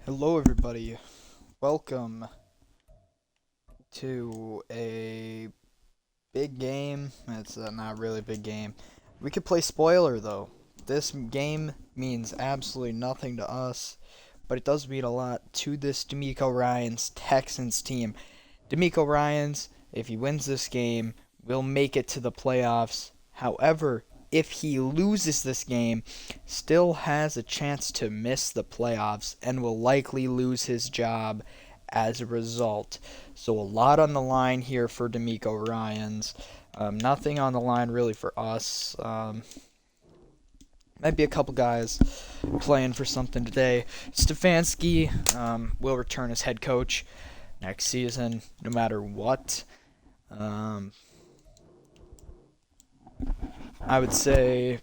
Hello, everybody. Welcome to a big game. It's not really a big game. We could play spoiler, though. This game means absolutely nothing to us, but it does mean a lot to this D'Amico Ryans Texans team. D'Amico Ryans, if he wins this game, will make it to the playoffs. However, if he loses this game, still has a chance to miss the playoffs and will likely lose his job as a result. So a lot on the line here for D'Amico Ryans. Nothing on the line really for us. Might be a couple guys playing for something today. Stefanski will return as head coach next season, no matter what. Um, I would say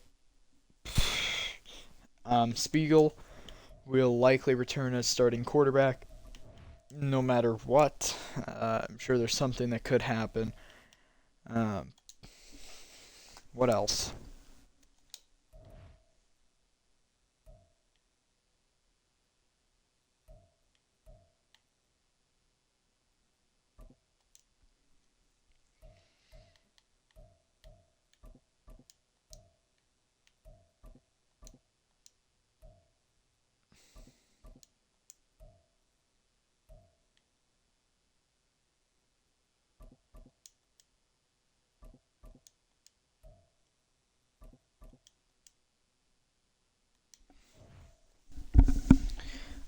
Spiegel will likely return as starting quarterback, no matter what. I'm sure there's something that could happen. Um, what else?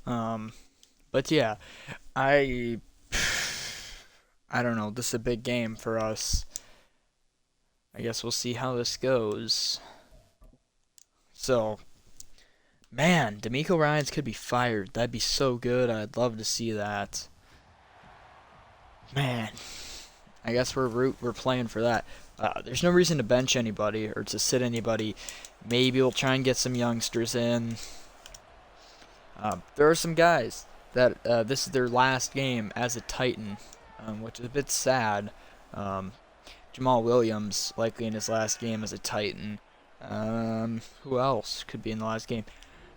Um, but yeah, I I don't know. This is a big game for us. I guess we'll see how this goes. So, man, D'Amico Ryans could be fired. That'd be so good. I'd love to see that. Man, I guess we're playing for that. There's no reason to bench anybody or to sit anybody. Maybe we'll try and get some youngsters in. There are some guys that this is their last game as a Titan, which is a bit sad. Um, Jamal Williams likely in his last game as a Titan. Who else could be in the last game?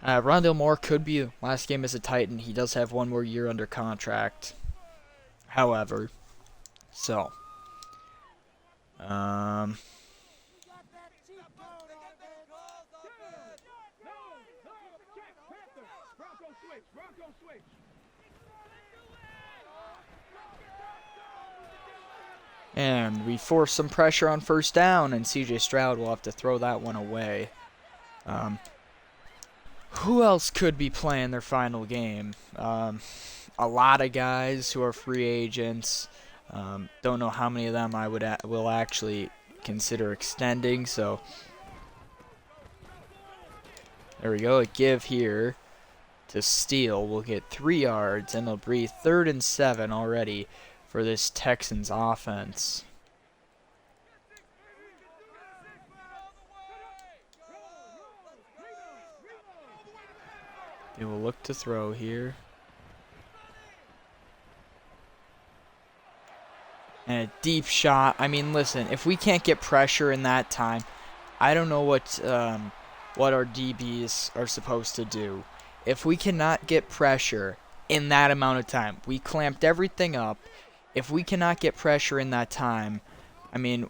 Rondale Moore could be last game as a Titan. He does have one more year under contract. However, so um, and we force some pressure on first down, and C.J. Stroud will have to throw that one away. Um, who else could be playing their final game? A lot of guys who are free agents. Don't know how many of them I will actually consider extending. So there we go. A give here to Steele. We'll get 3 yards, and it'll be 3rd and 7 already for this Texans offense. They will look to throw here. And a deep shot. I mean, listen, if we can't get pressure in that time, I don't know what our DBs are supposed to do. If we cannot get pressure in that amount of time, we clamped everything up. If we cannot get pressure in that time, I mean,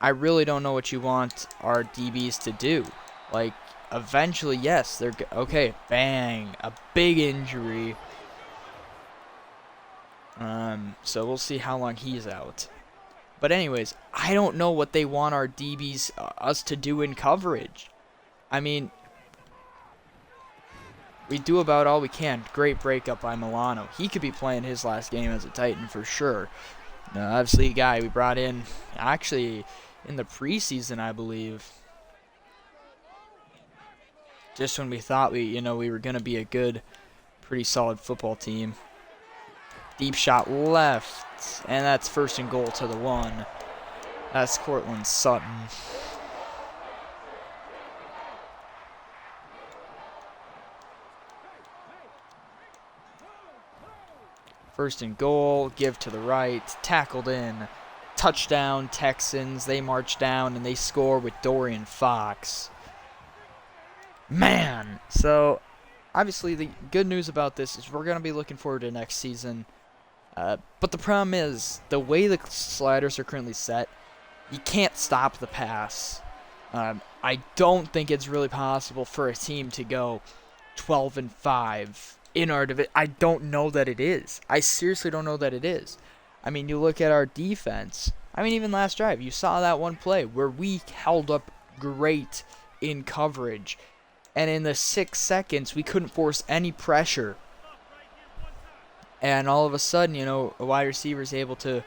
I really don't know what you want our DBs to do. Like, eventually, yes, they're okay. Bang, a big injury. So we'll see how long he's out. But anyways, I don't know what they want our DBs us to do in coverage. I mean, we do about all we can. Great breakup by Milano. He could be playing his last game as a Titan for sure. Obviously, a guy we brought in actually in the preseason, I believe. Just when we thought we were going to be a good, pretty solid football team. Deep shot left, and that's 1st and goal to the 1. That's Cortland Sutton. First and goal, give to the right, tackled in. Touchdown, Texans. They march down and they score with Dorian Fox. Man, so obviously the good news about this is we're going to be looking forward to next season. But the problem is, the way the sliders are currently set, you can't stop the pass. I don't think it's really possible for a team to go 12-5 in our division. I don't know that it is. I seriously don't know that it is. I mean, you look at our defense. I mean, even last drive, you saw that one play where we held up great in coverage. And in the 6 seconds, we couldn't force any pressure. And all of a sudden, you know, a wide receiver is able to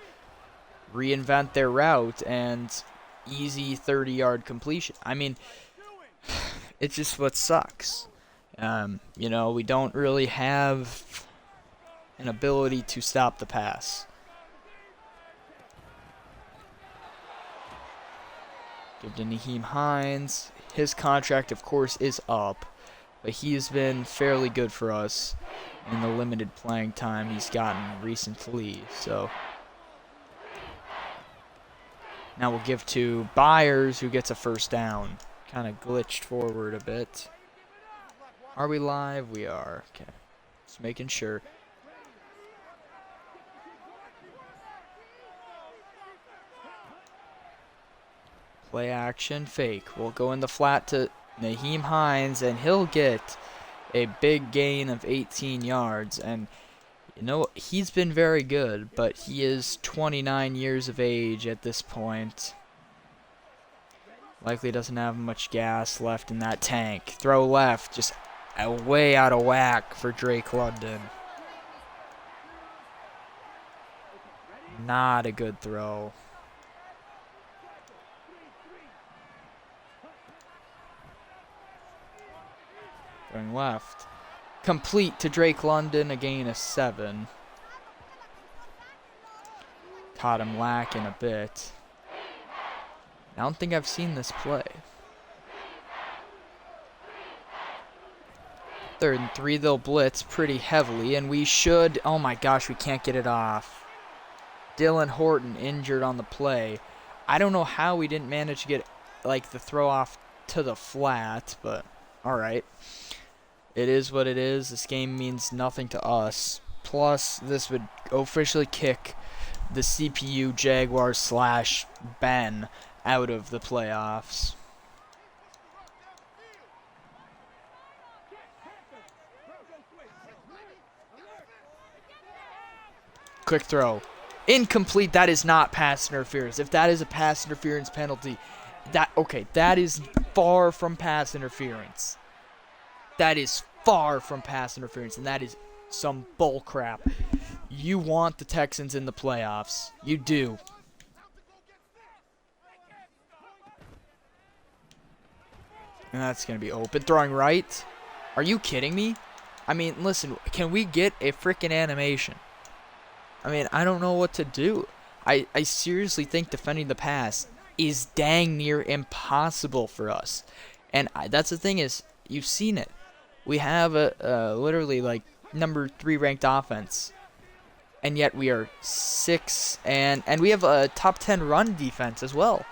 reinvent their route and easy 30-yard completion. I mean, it's just what sucks. You know, we don't really have an ability to stop the pass. Give to Nyheim Hines. His contract, of course, is up, but he's been fairly good for us in the limited playing time he's gotten recently. So now we'll give to Byers, who gets a first down. Kind of glitched forward a bit. Are we live? We are. Okay. Just making sure. Play action, fake. We'll go in the flat to Nyheim Hines, and he'll get a big gain of 18 yards. And, you know, he's been very good, but he is 29 years of age at this point. Likely doesn't have much gas left in that tank. Throw left, just way out of whack for Drake London. Not a good throw. Going left. Complete to Drake London, a gain of 7. Caught him lacking a bit. I don't think I've seen this play. 3rd and 3, they'll blitz pretty heavily, and we should... Oh my gosh, we can't get it off. Dylan Horton injured on the play. I don't know how we didn't manage to get, like, the throw off to the flat, but alright. It is what it is. This game means nothing to us. Plus, this would officially kick the CPU Jaguars / Ben out of the playoffs. Quick throw. Incomplete. That is not pass interference. If that is a pass interference penalty, that is far from pass interference. That is far from pass interference, and that is some bull crap. You want the Texans in the playoffs. You do. And that's going to be open. Throwing right. Are you kidding me? I mean, listen, can we get a freaking animation? I mean, I don't know what to do. I seriously think defending the pass is dang near impossible for us. And that's the thing is, you've seen it. We have a literally like number 3 ranked offense, and yet we are 6 and we have a top 10 run defense as well,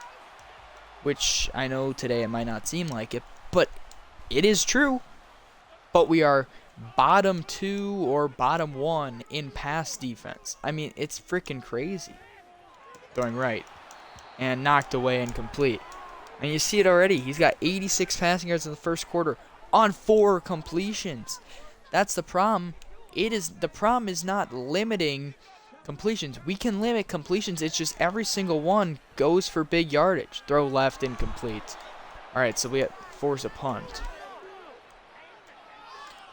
which I know today it might not seem like it, but it is true. But we are bottom 2 or bottom 1 in pass defense. I mean, it's freaking crazy. Throwing right and knocked away incomplete. And you see it already. He's got 86 passing yards in the first quarter on 4 completions. That's the problem. The problem is not limiting completions. We can limit completions. It's just every single one goes for big yardage. Throw left, incomplete. All right, so we force a punt.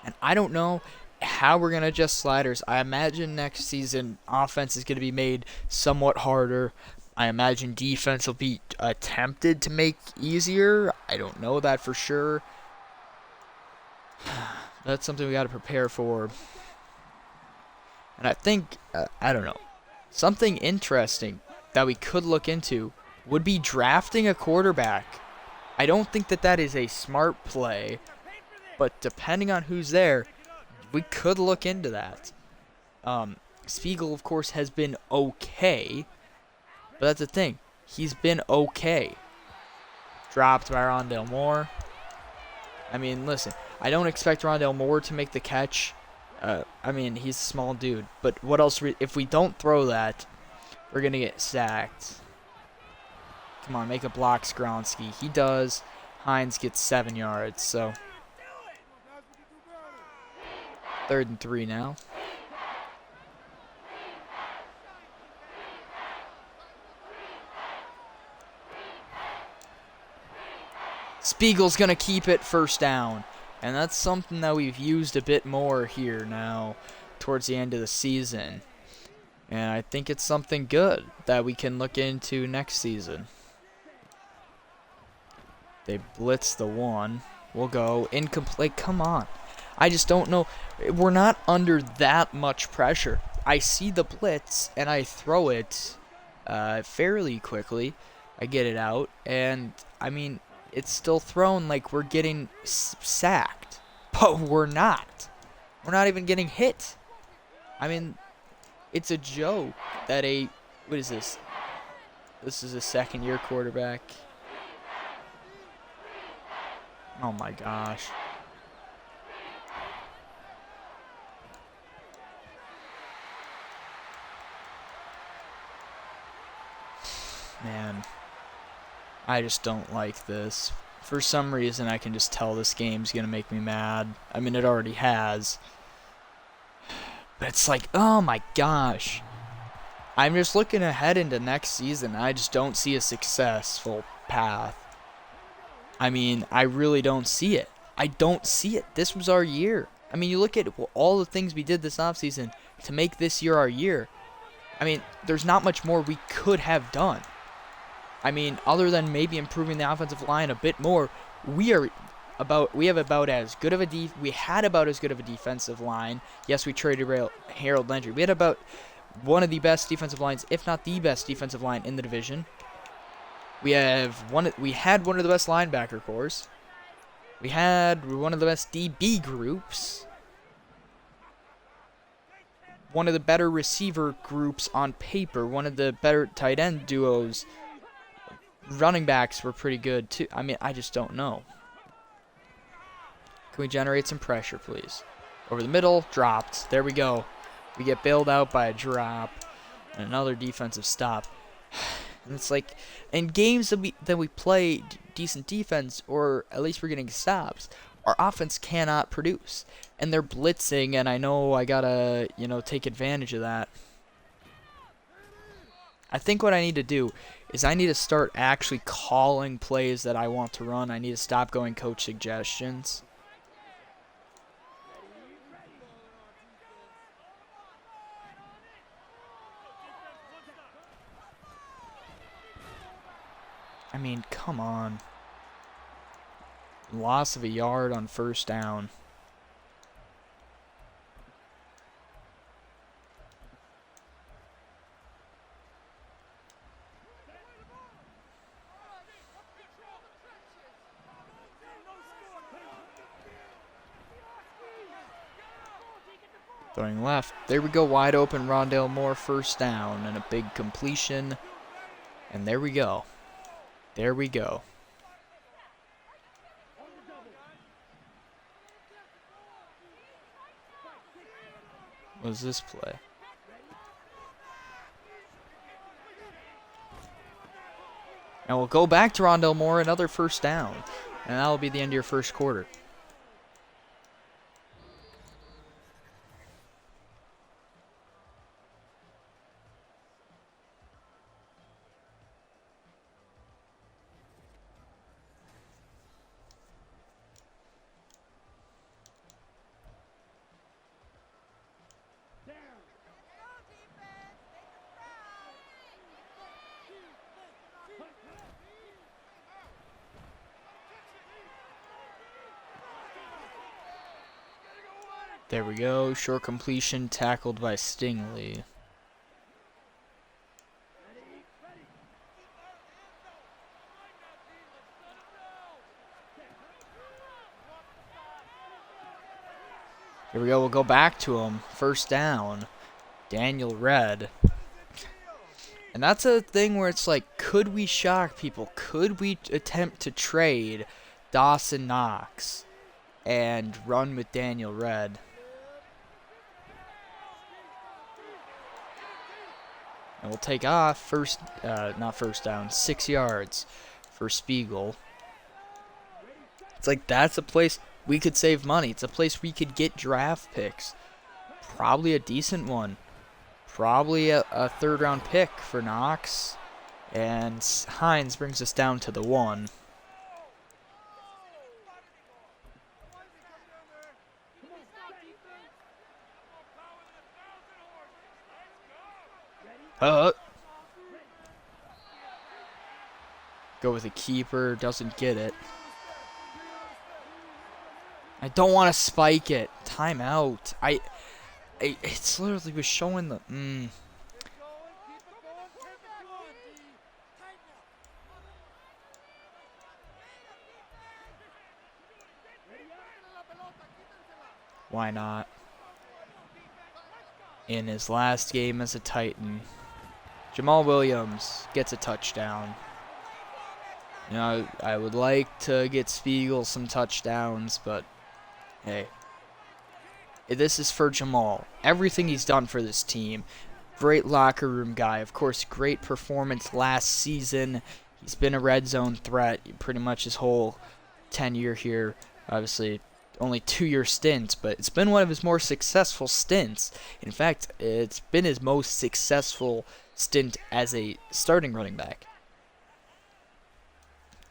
And I don't know how we're going to adjust sliders. I imagine next season offense is going to be made somewhat harder. I imagine defense will be attempted to make easier. I don't know that for sure. That's something we got to prepare for. And I think, I don't know, something interesting that we could look into would be drafting a quarterback. I don't think that is a smart play, but depending on who's there, we could look into that. Spiegel, of course, has been okay, but that's the thing. He's been okay. Dropped by Rondale Moore. I mean, listen, I don't expect Rondale Moore to make the catch. I mean, he's a small dude. But what else? If we don't throw that, we're going to get sacked. Come on, make a block, Skronsky. He does. Hines gets 7 yards. So 3rd and 3 now. Spiegel's going to keep it, 1st down. And that's something that we've used a bit more here now towards the end of the season. And I think it's something good that we can look into next season. They blitz the 1. We'll go incomplete. Come on. I just don't know. We're not under that much pressure. I see the blitz and I throw it fairly quickly. I get it out. And, I mean, it's still thrown like we're getting sacked. But we're not. We're not even getting hit. I mean, it's a joke that what is this? This is a 2nd-year quarterback. Oh my gosh. Man, I just don't like this. For some reason, I can just tell this game's going to make me mad. I mean, it already has. But it's like, oh my gosh. I'm just looking ahead into next season. I just don't see a successful path. I mean, I really don't see it. I don't see it. This was our year. I mean, you look at all the things we did this offseason to make this year our year. I mean, there's not much more we could have done. I mean, other than maybe improving the offensive line a bit more, we had about as good of a defensive line. Yes, we traded Harold Landry. We had about one of the best defensive lines, if not the best defensive line in the division. We had one of the best linebacker cores. We had one of the best DB groups. One of the better receiver groups on paper. One of the better tight end duos. Running backs were pretty good too. I mean, I just don't know. Can we generate some pressure, please? Over the middle, dropped. There we go. We get bailed out by a drop and another defensive stop. And it's like, in games that we play decent defense, or at least we're getting stops, our offense cannot produce. And they're blitzing, and I know I gotta, take advantage of that. I think what I need to do is I need to start actually calling plays that I want to run. I need to stop going coach suggestions. I mean, come on. Loss of a yard on 1st down. Throwing left. There we go. Wide open. Rondale Moore, 1st down. And a big completion. And there we go. There we go. What was this play? And we'll go back to Rondale Moore, another 1st down. And that'll be the end of your 1st quarter. There we go. Short completion tackled by Stingley. Here we go. We'll go back to him. 1st down. Daniel Red. And that's a thing where it's like, could we shock people? Could we attempt to trade Dawson Knox? and run with Daniel Red. And we'll take off not first down, 6 yards for Spiegel. It's like that's a place we could save money. It's a place we could get draft picks. Probably a decent one. Probably a 3rd round pick for Knox. And Hines brings us down to the 1. Go with a keeper, doesn't get it. I don't want to spike it. Timeout. It's literally was showing the. Why not? In his last game as a Titan, Jamal Williams gets a touchdown. You know, I would like to get Spiegel some touchdowns, but hey, this is for Jamal. Everything he's done for this team. Great locker room guy. Of course, great performance last season. He's been a red zone threat pretty much his whole tenure here. Obviously, only 2-year stints, but it's been one of his more successful stints. In fact, it's been his most successful stint as a starting running back,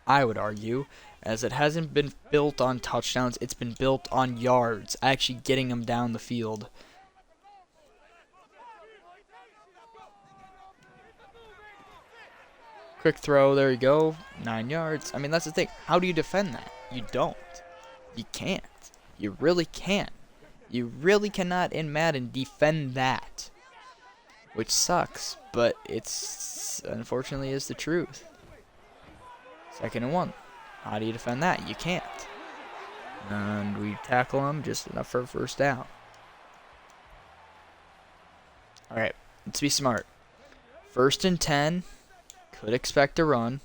I would argue, as it hasn't been built on touchdowns, it's been built on yards, actually getting them down the field. Quick throw, there you go, 9 yards. I mean, that's the thing. How do you defend that? You don't. You can't. You really can't. You really cannot in Madden defend that. Which sucks, but it's unfortunately is the truth. 2nd and 1. How do you defend that? You can't. And we tackle him just enough for a 1st down. Alright, let's be smart. 1st and 10. Could expect a run.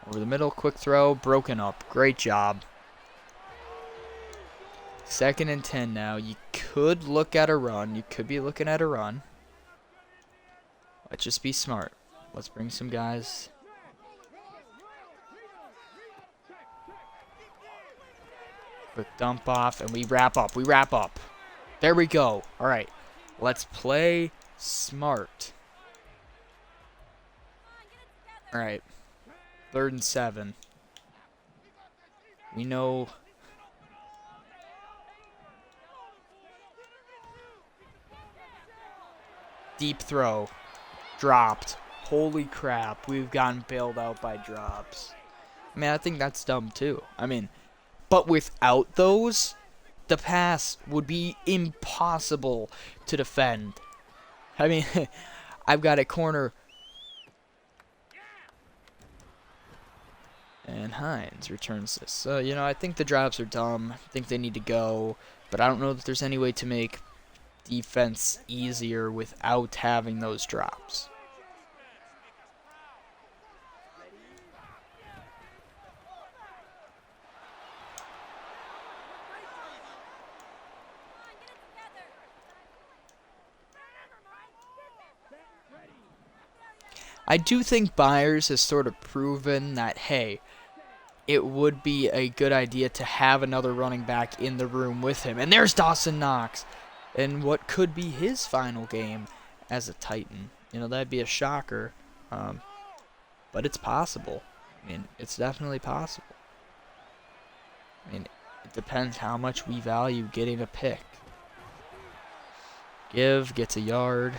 Over the middle, quick throw, broken up. Great job. 2nd and 10 now. You could look at a run. You could be looking at a run. Let's just be smart. Let's bring some guys. Quick dump off, and we wrap up. We wrap up. There we go. All right. Let's play smart. All right. 3rd and 7. We know. Deep throw. Dropped. Holy crap. We've gotten bailed out by drops. I mean, I think that's dumb too. I mean, but without those, the pass would be impossible to defend. I mean, I've got a corner. And Hines returns this. So, you know, I think the drops are dumb. I think they need to go. But I don't know that there's any way to make defense easier without having those drops. I do think Byers has sort of proven that, hey, it would be a good idea to have another running back in the room with him. And there's Dawson Knox in what could be his final game as a Titan. You know, that'd be a shocker. But it's possible. I mean, it's definitely possible. I mean, it depends how much we value getting a pick. Gets a yard.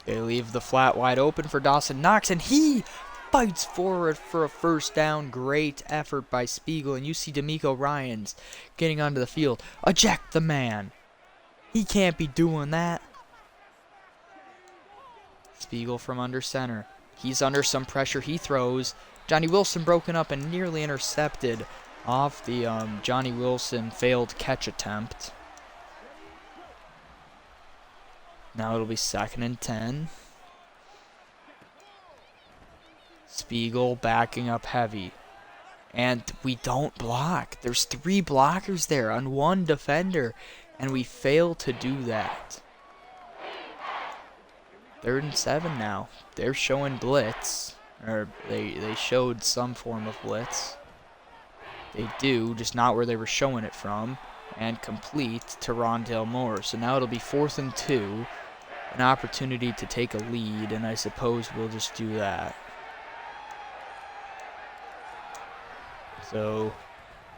They leave the flat wide open for Dawson Knox, and he fights forward for a 1st down. Great effort by Spiegel, and you see D'Amico Ryans getting onto the field. Eject the man. He can't be doing that. Spiegel from under center. He's under some pressure. He throws. Johnny Wilson broken up and nearly intercepted off the Johnny Wilson failed catch attempt. Now it'll be 2nd and 10. Spiegel backing up heavy. And we don't block. There's 3 blockers there on 1 defender. And we fail to do that. 3rd and 7 now. They're showing blitz. Or they showed some form of blitz. They do, just not where they were showing it from. And complete to Rondale Moore. So now it'll be 4th and 2. An opportunity to take a lead. And I suppose we'll just do that. So,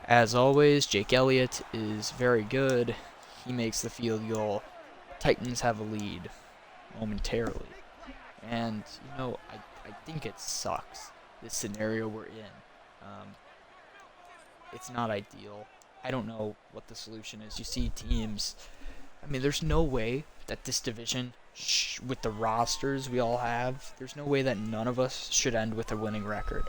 as always, Jake Elliott is very good. He makes the field goal. Titans have a lead momentarily. And, you know, I think it sucks, this scenario we're in. It's not ideal. I don't know what the solution is. You see teams, I mean, there's no way that this division, with the rosters we all have, there's no way that none of us should end with a winning record.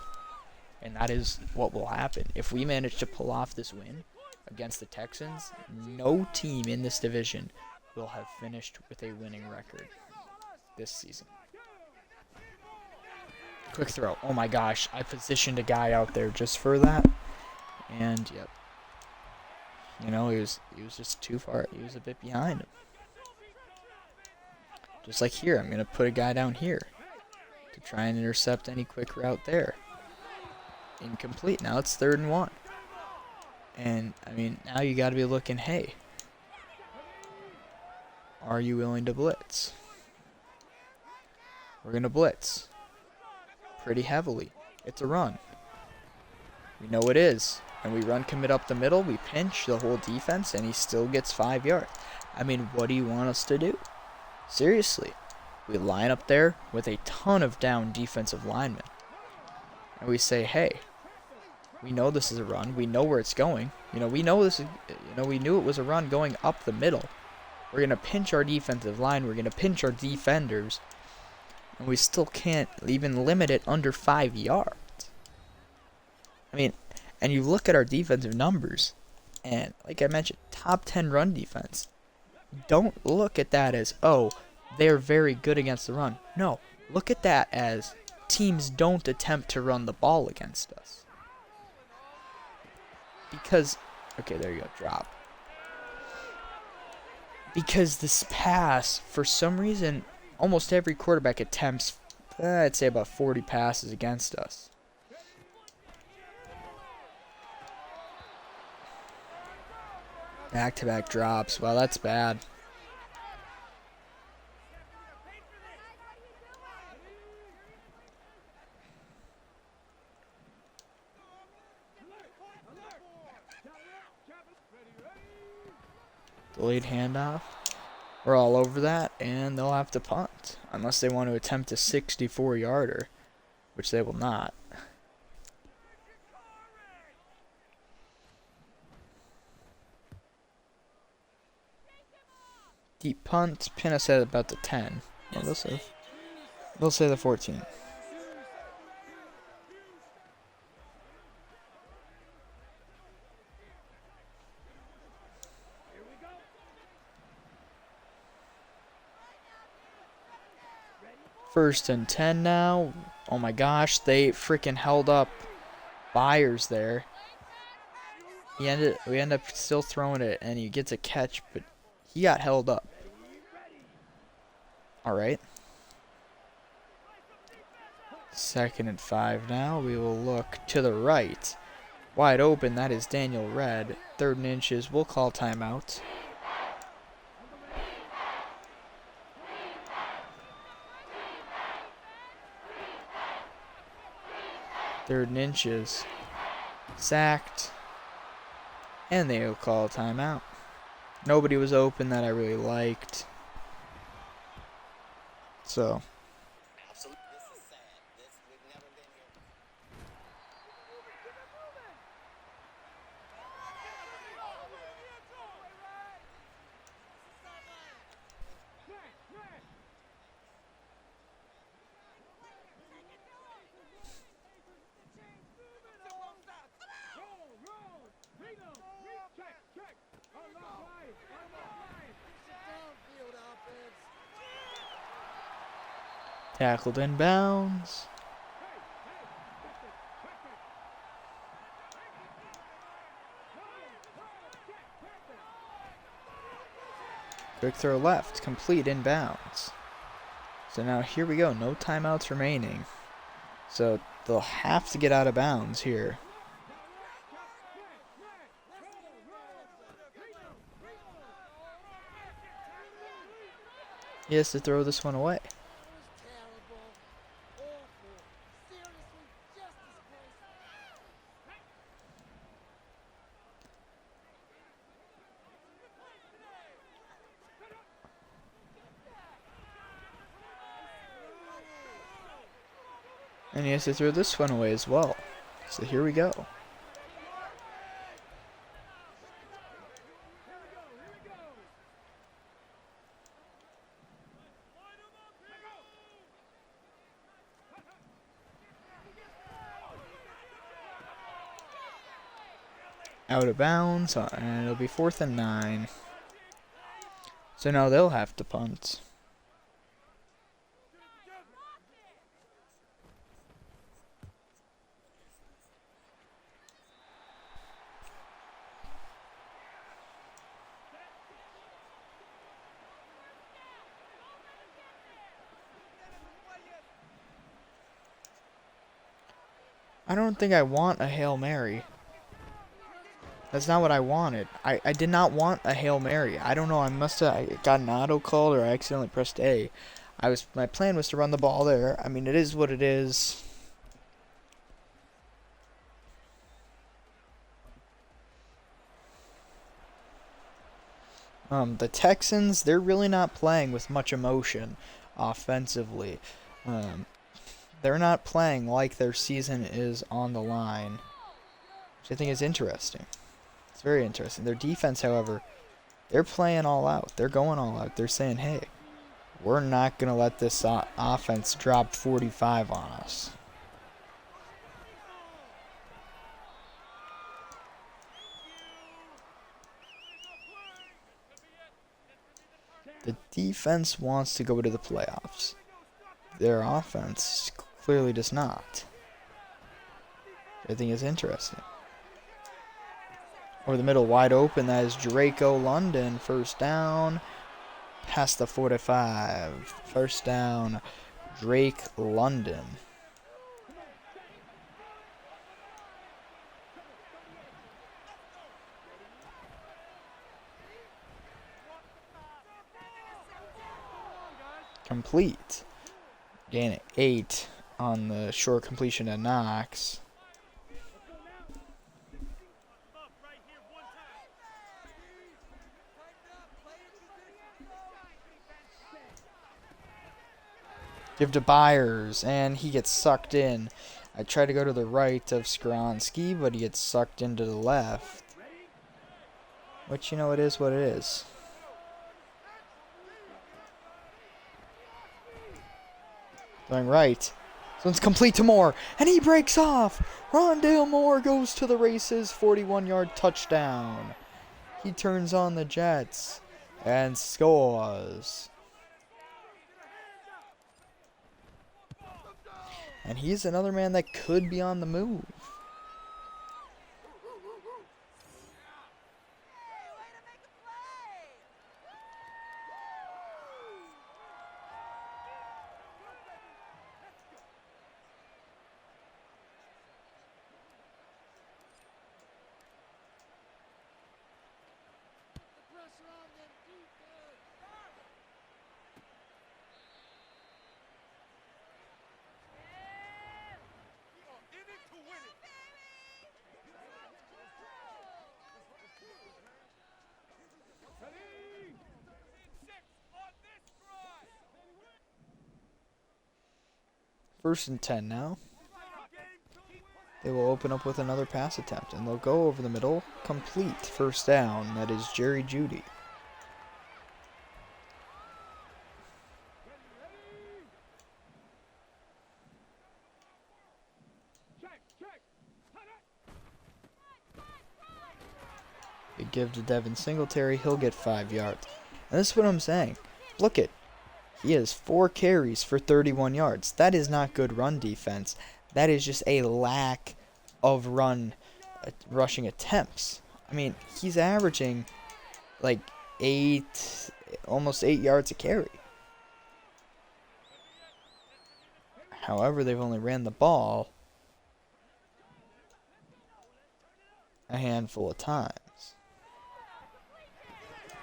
And that is what will happen. If we manage to pull off this win against the Texans, no team in this division will have finished with a winning record this season. Quick throw. Oh my gosh, I positioned a guy out there just for that. And, yep. You know, he was just too far. He was a bit behind him. Just like here, I'm going to put a guy down here to try and intercept any quick route there. Incomplete. Now it's 3rd and 1. And, I mean, now you got to be looking, hey, are you willing to blitz? We're going to blitz pretty heavily. It's a run. We know it is. And we run commit up the middle. We pinch the whole defense, and he still gets 5 yards. I mean, what do you want us to do? Seriously. We line up there with a ton of down defensive linemen. And we say, hey, we know this is a run. We know where it's going. You know, we know this is, we knew it was a run going up the middle. We're going to pinch our defensive line. We're going to pinch our defenders. And we still can't even limit it under 5 yards. I mean, and you look at our defensive numbers. And like I mentioned, top 10 run defense. Don't look at that as, oh, they're very good against the run. No, look at that as teams don't attempt to run the ball against us. Because, okay, there you go, drop. Because this pass, for some reason, almost every quarterback attempts, I'd say about 40 passes against us. Back-to-back drops. Well, that's bad. Delayed handoff. We're all over that, and they'll have to punt. Unless they want to attempt a 64-yarder, which they will not. Deep punt. Pin us at about the 10. Well, they'll say the 14. First and 10 now. Oh my gosh, they freaking held up Byers there. We end up still throwing it, and he gets a catch, but he got held up. All right. 2nd and 5 now. We will look to the right. Wide open. That is Daniel Red. 3rd and inches. We'll call timeout. Third and inches. Sacked. And they will call a timeout. Nobody was open that I really liked. So. Tackled in bounds. Quick throw left, complete in bounds. So now here we go, no timeouts remaining. So they'll have to get out of bounds here. He has to throw this one away. And he has to throw this one away as well. So here we go. Out of bounds, and it'll be 4th and 9. So now they'll have to punt. I don't think I want a Hail Mary. That's not what I wanted. I did not want a Hail Mary. I don't know, I got an auto call or I accidentally pressed A. My plan was to run the ball there. I mean, it is what it is. The Texans, they're really not playing with much emotion offensively. They're not playing like their season is on the line, which I think is interesting. It's very interesting. Their defense, however, they're playing all out. They're going all out. They're saying, hey, we're not going to let this offense drop 45 on us. The defense wants to go to the playoffs. Their offense clearly does not. I think it's interesting. Over the middle, wide open. That is Draco London. First down. Past the 45. First down, Drake London. Complete. Gain 8 on the short completion to Knox. Give to Byers, and he gets sucked in. I try to go to the right of Skronsky, but he gets sucked into the left. Which, you know, it is what it is. Going right. This one's complete to Moore, and he breaks off. Rondale Moore goes to the races, 41-yard touchdown. He turns on the Jets and scores. And he's another man that could be on the move. First and 10 now. They will open up with another pass attempt, and they'll go over the middle. Complete. First down. That is Jerry Jeudy. They give to Devin Singletary. He'll get 5 yards. And this is what I'm saying. Look it. He has 4 carries for 31 yards. That is not good run defense. That is just a lack of rushing attempts. I mean, he's averaging like 8, almost 8 yards a carry. However, they've only ran the ball a handful of times.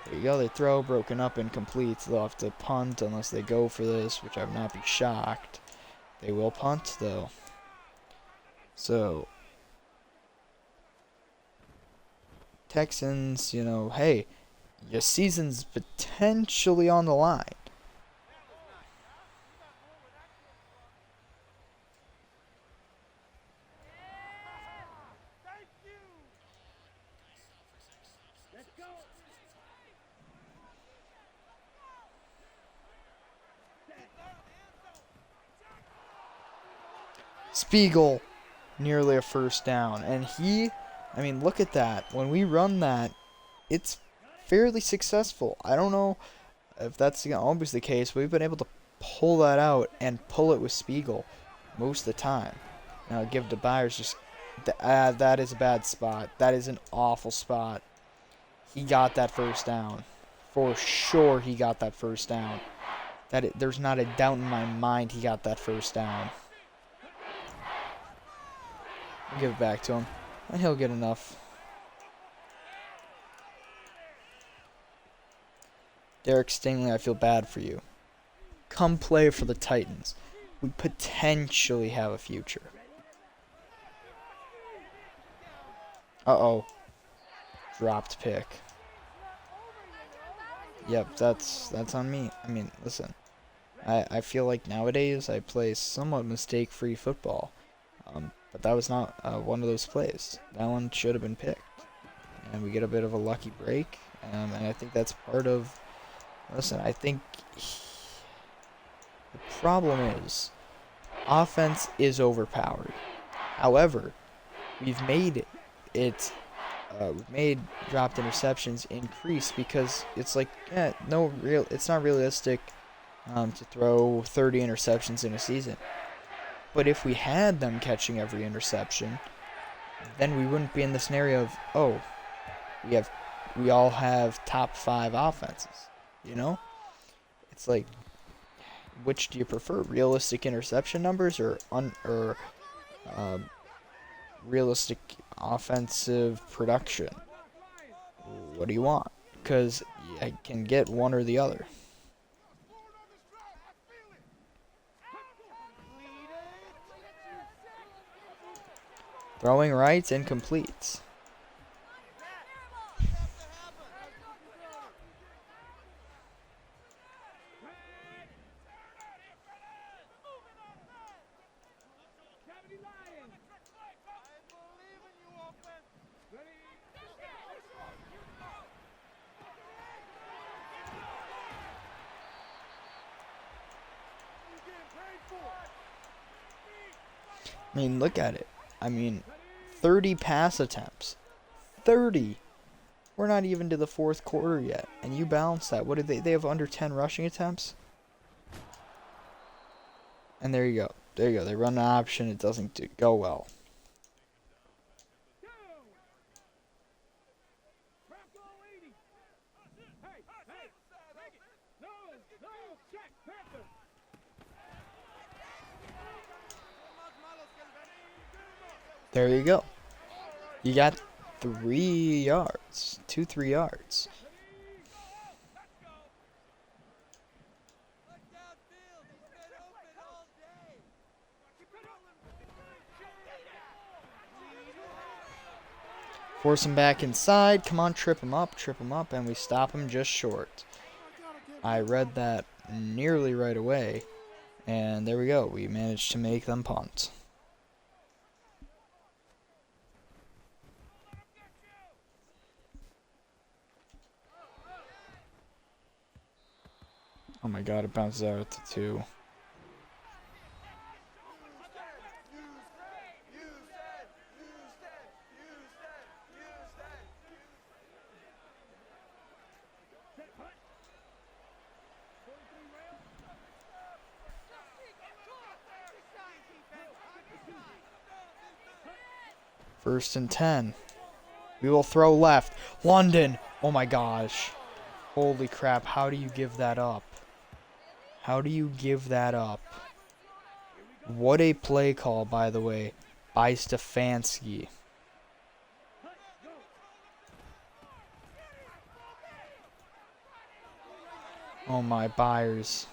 There you go, they throw, broken up, incomplete. They'll have to punt unless they go for this, which I would not be shocked. They will punt, though. So, Texans, you know, hey, your season's potentially on the line. Spiegel, nearly a first down. And I mean, look at that. When we run that, it's fairly successful. I don't know if that's always the case, but we've been able to pull that out and pull it with Spiegel most of the time. Now, give to Byers just... that is a bad spot. That is an awful spot. He got that first down. For sure he got that first down. There's not a doubt in my mind he got that first down. I'll give it back to him. And he'll get enough. Derek Stingley, I feel bad for you. Come play for the Titans. We potentially have a future. Uh-oh. Dropped pick. Yep, that's on me. I mean, listen. I feel like nowadays I play somewhat mistake-free football. But that was not one of those plays. That one should have been picked. And we get a bit of a lucky break. And I think that's part of... Listen, I think... The problem is, offense is overpowered. However, we've made dropped interceptions increase because it's like, it's not realistic to throw 30 interceptions in a season. But if we had them catching every interception, then we wouldn't be in the scenario of, oh, we all have top 5 offenses, you know? It's like, which do you prefer, realistic interception numbers or realistic offensive production? What do you want? Because I can get one or the other. Throwing right, incomplete. I mean, look at it. I mean, 30 pass attempts. 30. We're not even to the 4th quarter yet. And you balance that. What did they have under 10 rushing attempts? And there you go. There you go. They run an option. It doesn't go well. There you go. You got 3 yards. 3 yards. Force him back inside. Come on, trip him up, and we stop him just short. I read that nearly right away. And there we go. We managed to make them punt. Oh my god, it bounces out at the 2. First and 10. We will throw left. London. Oh my gosh. Holy crap. How do you give that up? How do you give that up? What a play call, by the way, by Stefanski. Oh my, Byers.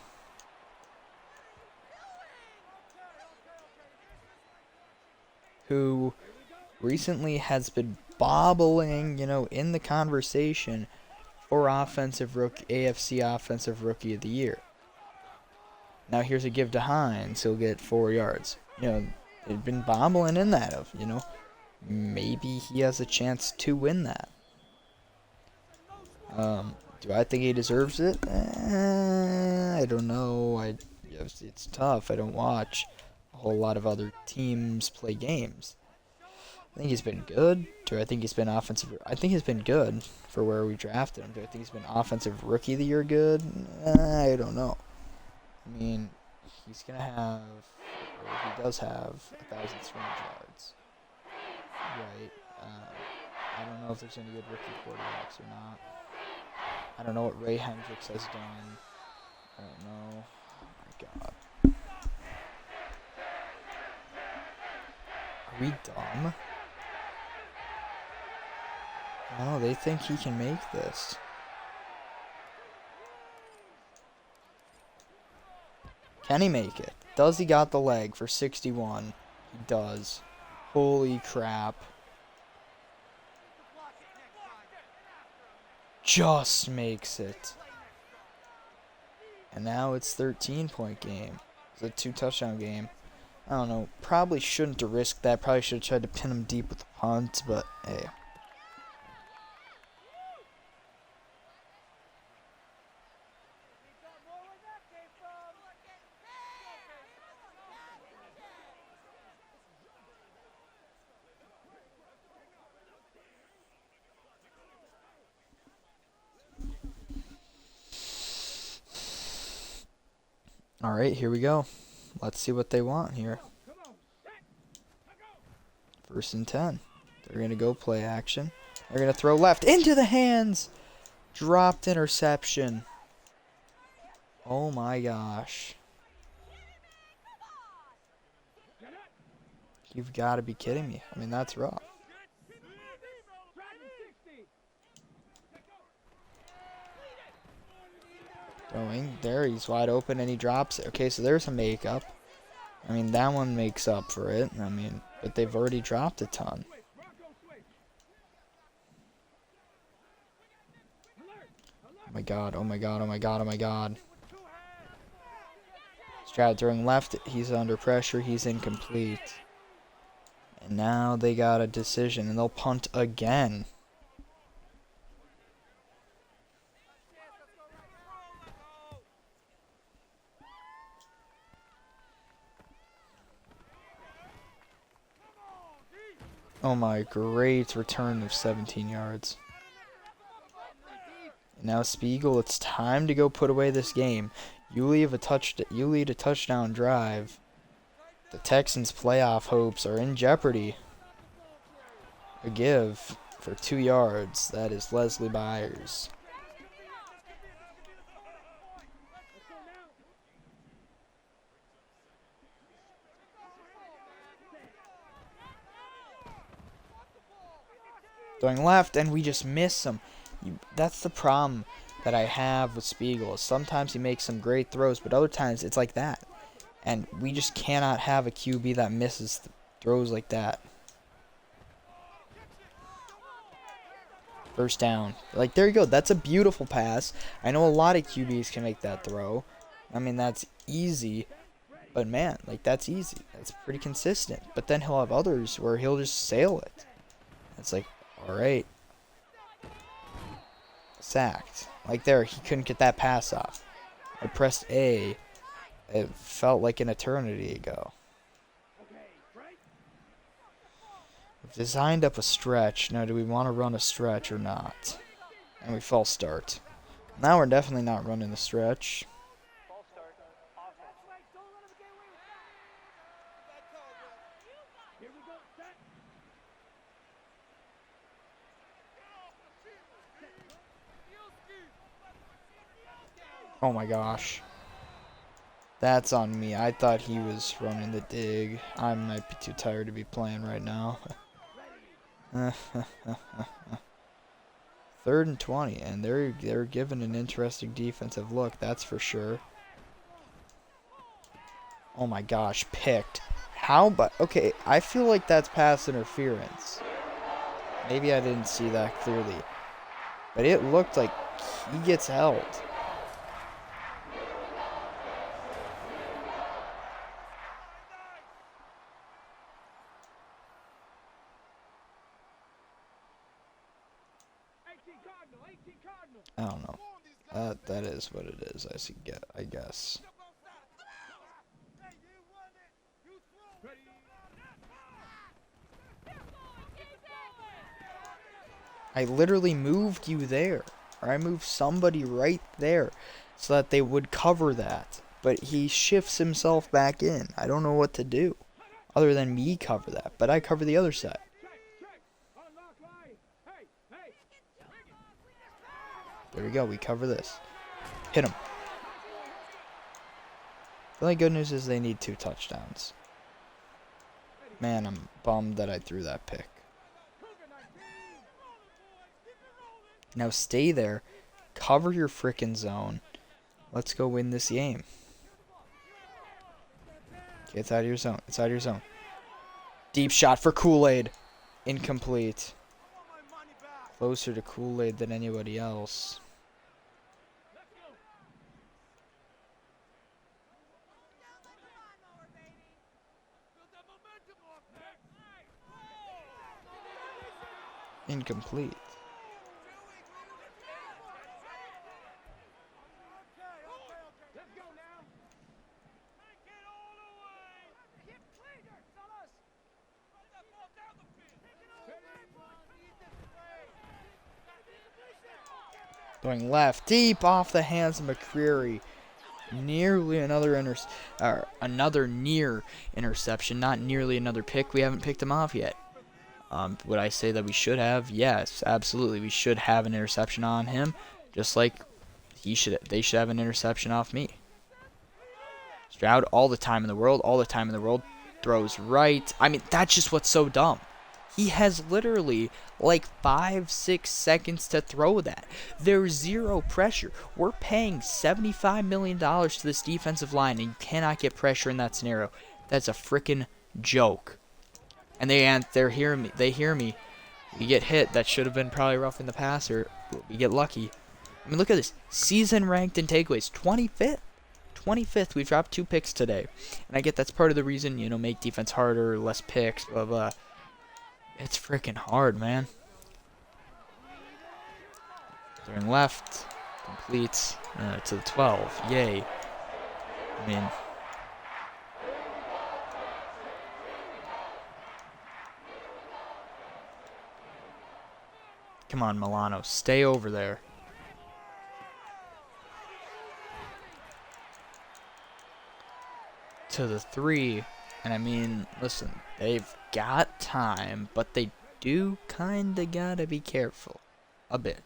Who recently has been bobbling, in the conversation for AFC Offensive Rookie of the Year. Now here's a give to Hines. He'll get 4 yards. They've been bobbling in that of, maybe he has a chance to win that. Do I think he deserves it? I don't know. It's tough. I don't watch a whole lot of other teams play games. I think he's been good. Do I think he's been offensive? I think he's been good for where we drafted him. Do I think he's been offensive rookie of the year good? I don't know. I mean, he's going to have, or he does have 1,000 scrimmage yards. Right. I don't know if there's any good rookie quarterbacks or not. I don't know what Ray Hendricks has done. I don't know. Oh my god. Are we dumb? No, they think he can make this. Can he make it? Does he got the leg for 61? He does. Holy crap. Just makes it. And now it's 13-point game. It's a 2-touchdown game. I don't know. Probably shouldn't have risked that. Probably should have tried to pin him deep with the punt, but hey. All right, here we go. Let's see what they want here. First and 10. They're going to go play action. They're going to throw left into the hands. Dropped interception. Oh my gosh. You've got to be kidding me. I mean, that's rough. Throwing. There, he's wide open and he drops it. Okay, so there's a makeup. I mean, that one makes up for it. I mean, but they've already dropped a ton. Oh my god, oh my god, oh my god, oh my god. Stroud throwing left. He's under pressure. He's incomplete. And now they got a decision, and they'll punt again. Oh my, great return of 17 yards. And now Spiegel, it's time to go put away this game. You lead a touchdown drive. The Texans' playoff hopes are in jeopardy. A give for 2 yards. That is Leslie Byers. Going left, and we just miss him. That's the problem that I have with Spiegel. Sometimes he makes some great throws, but other times it's like that. And we just cannot have a QB that misses throws like that. First down. Like, there you go. That's a beautiful pass. I know a lot of QBs can make that throw. I mean, that's easy. But, man, like, that's easy. That's pretty consistent. But then he'll have others where he'll just sail it. It's like, all right. Sacked. Like there, he couldn't get that pass off. I pressed A. It felt like an eternity ago. We've designed up a stretch. Now, do we want to run a stretch or not? And we false start. Now we're definitely not running the stretch. Oh my gosh. That's on me. I thought he was running the dig. I might be too tired to be playing right now. 3rd and 20, and they're given an interesting defensive look, that's for sure. Oh my gosh, picked. How but okay, I feel like that's pass interference. Maybe I didn't see that clearly. But it looked like he gets held. I don't know. That is what it is. I guess. I literally moved you there, or I moved somebody right there, so that they would cover that. But he shifts himself back in. I don't know what to do, other than me cover that. But I cover the other side. There we go. We cover this. Hit him. The only good news is they need 2 touchdowns. Man, I'm bummed that I threw that pick. Now stay there. Cover your frickin' zone. Let's go win this game. Okay, it's out of your zone. It's out of your zone. Deep shot for Kool-Aid. Incomplete. Closer to Kool-Aid than anybody else. Incomplete. Going left, deep off the hands of McCreary. Nearly another near interception, not nearly another pick. We haven't picked him off yet. Would I say that we should have? Yes, absolutely. We should have an interception on him, just like they should have an interception off me. Stroud, all the time in the world, throws right. I mean, that's just what's so dumb. He has literally like 5-6 seconds to throw that. There's zero pressure. We're paying $75 million to this defensive line, and you cannot get pressure in that scenario. That's a freaking joke. And they're hearing me. They hear me. We get hit. That should have been probably roughing the passer. We get lucky. I mean, look at this. Season ranked in takeaways, 25th. 25th. We've dropped 2 picks today, and I get that's part of the reason. Make defense harder, less picks, blah blah. It's freaking hard, man. Throwing left, completes to the 12. Yay. I mean, come on, Milano, stay over there. To the 3, and I mean, listen, they've got time, but they do kinda gotta be careful. A bit.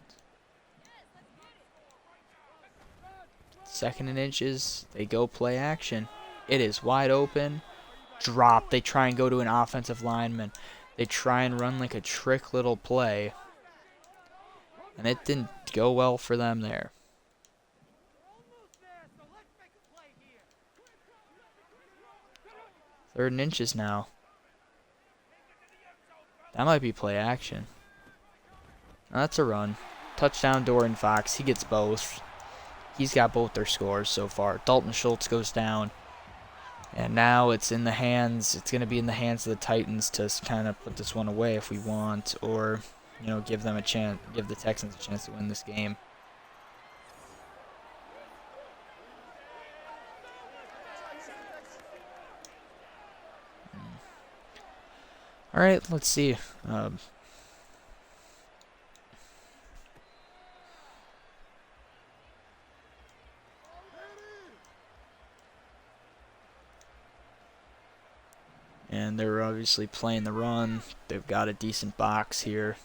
2nd and inches, they go play action. It is wide open. Drop. They try and go to an offensive lineman. They try and run like a trick little play. And it didn't go well for them there. 3rd and inches now. That might be play action. That's a run. Touchdown, Dorian Fox. He gets both. He's got both their scores so far. Dalton Schultz goes down. And now it's in the hands. It's going to be in the hands of the Titans to kind of put this one away if we want. Or, give them a chance. Give the Texans a chance to win this game. All right, let's see. And they're obviously playing the run. They've got a decent box here.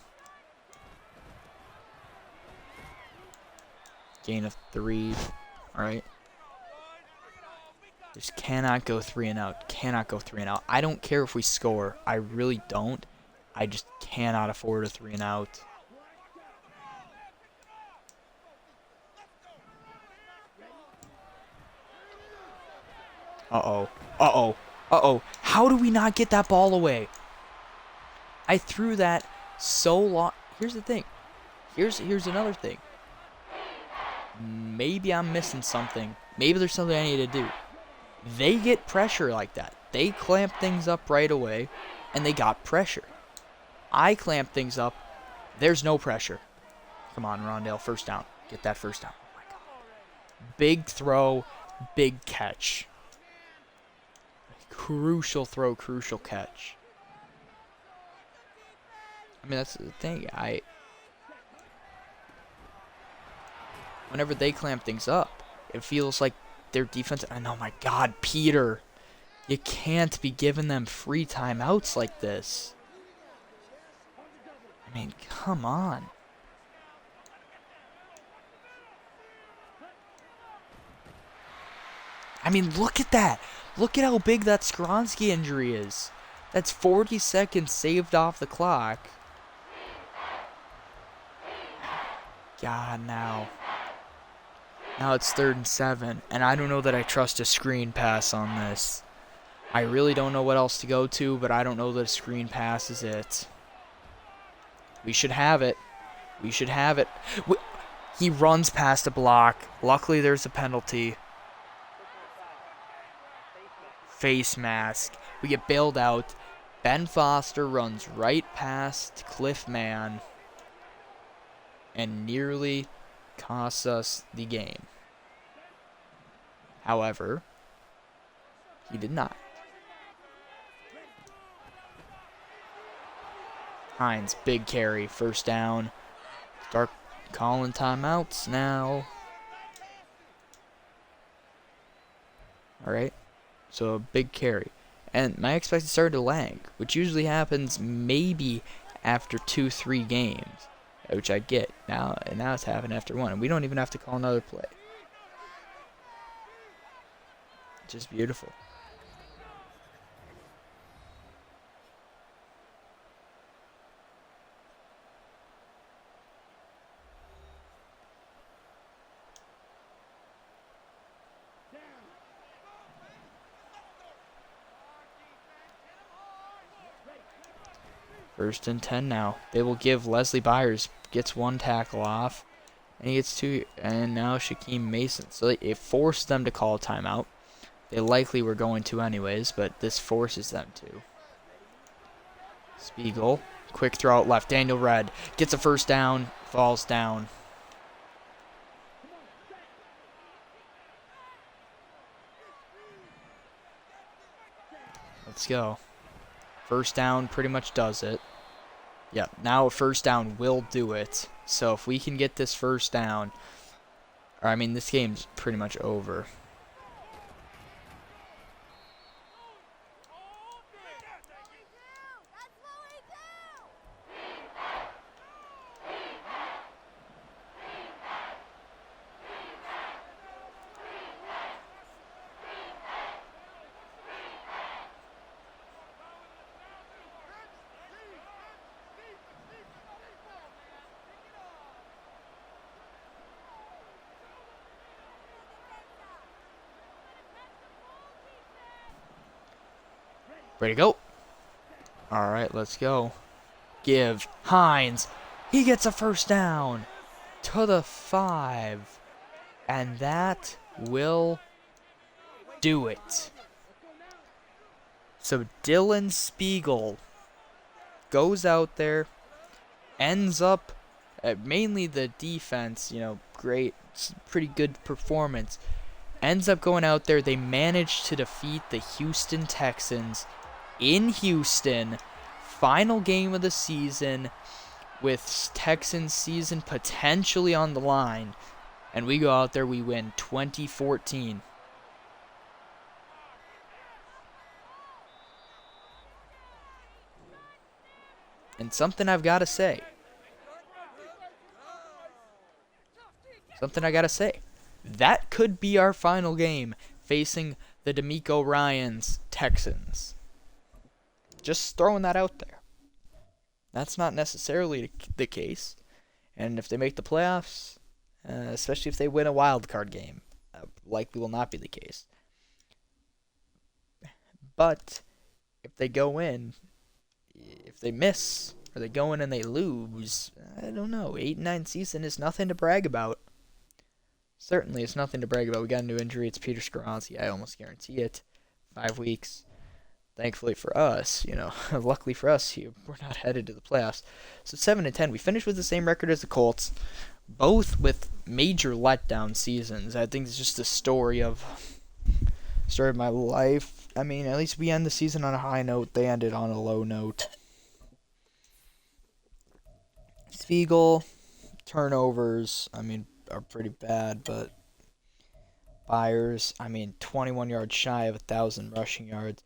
Gain of 3. All right. Just cannot go 3 and out. Cannot go 3 and out. I don't care if we score. I really don't. I just cannot afford a 3 and out. Uh-oh. Uh-oh. Uh-oh. How do we not get that ball away? I threw that so long. Here's the thing. Here's another thing. Maybe I'm missing something. Maybe there's something I need to do. They get pressure like that. They clamp things up right away, and they got pressure. I clamp things up. There's no pressure. Come on, Rondale. First down. Get that first down. Oh, my God. Big throw, big catch. Crucial throw, crucial catch. I mean, that's the thing. Whenever they clamp things up, it feels like their defense. And oh my God, Peter. You can't be giving them free timeouts like this. I mean, come on. I mean, look at that. Look at how big that Skronsky injury is. That's 40 seconds saved off the clock. God, now. Now it's 3rd and 7, and I don't know that I trust a screen pass on this. I really don't know what else to go to, but I don't know that a screen pass is it. We should have it. We should have it. He runs past a block. Luckily, there's a penalty. Face mask. We get bailed out. Ben Foster runs right past Cliff Mann and nearly costs us the game. However, he did not. Hines, big carry, first down. Start calling timeouts now. All right. So a big carry. And my expected started to lag, which usually happens maybe after 2-3 games, which I get. Now it's happening after 1, and we don't even have to call another play. Just beautiful. First and 10 now. They will give Leslie Byers, gets 1 tackle off, and he gets 2, and now Shaquem Mason. So it forced them to call a timeout. They likely were going to anyways, but this forces them to. Spiegel, quick throw out left. Daniel Red gets a first down, falls down. Let's go. First down pretty much does it. Yep, now a first down will do it. So if we can get this first down, or I mean this game's pretty much over. Ready to go. All right, let's go. Give Hines. He gets a first down to the 5. And that will do it. So Dylan Spiegel goes out there, ends up, mainly the defense, great, pretty good performance. Ends up going out there. They manage to defeat the Houston Texans in Houston. Final game of the season with Texans season potentially on the line. And we go out there, we win 2014. And something I've got to say. That could be our final game facing the D'Amico Ryans Texans. Just throwing that out there. That's not necessarily the case. And if they make the playoffs, especially if they win a wild card game, likely will not be the case. But if they go in, if they miss, or they go in and they lose, I don't know. 8-9 season is nothing to brag about. Certainly, it's nothing to brag about. We got a new injury. It's Peter Skoronski. I almost guarantee it. 5 weeks. Thankfully for us, luckily for us, we're not headed to the playoffs. So 7-10, we finished with the same record as the Colts, both with major letdown seasons. I think it's just the story of my life. I mean, at least we end the season on a high note. They ended on a low note. Spiegel, turnovers, are pretty bad, but Byers, 21 yards shy of 1,000 rushing yards.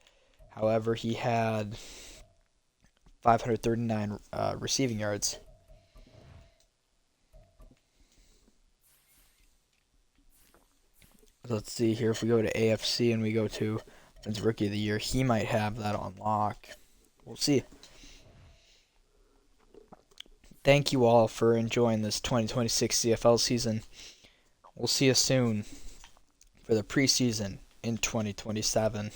However, he had 539 receiving yards. Let's see here. If we go to AFC and we go to Offensive Rookie of the Year, he might have that on lock. We'll see. Thank you all for enjoying this 2026 CFL season. We'll see you soon for the preseason in 2027.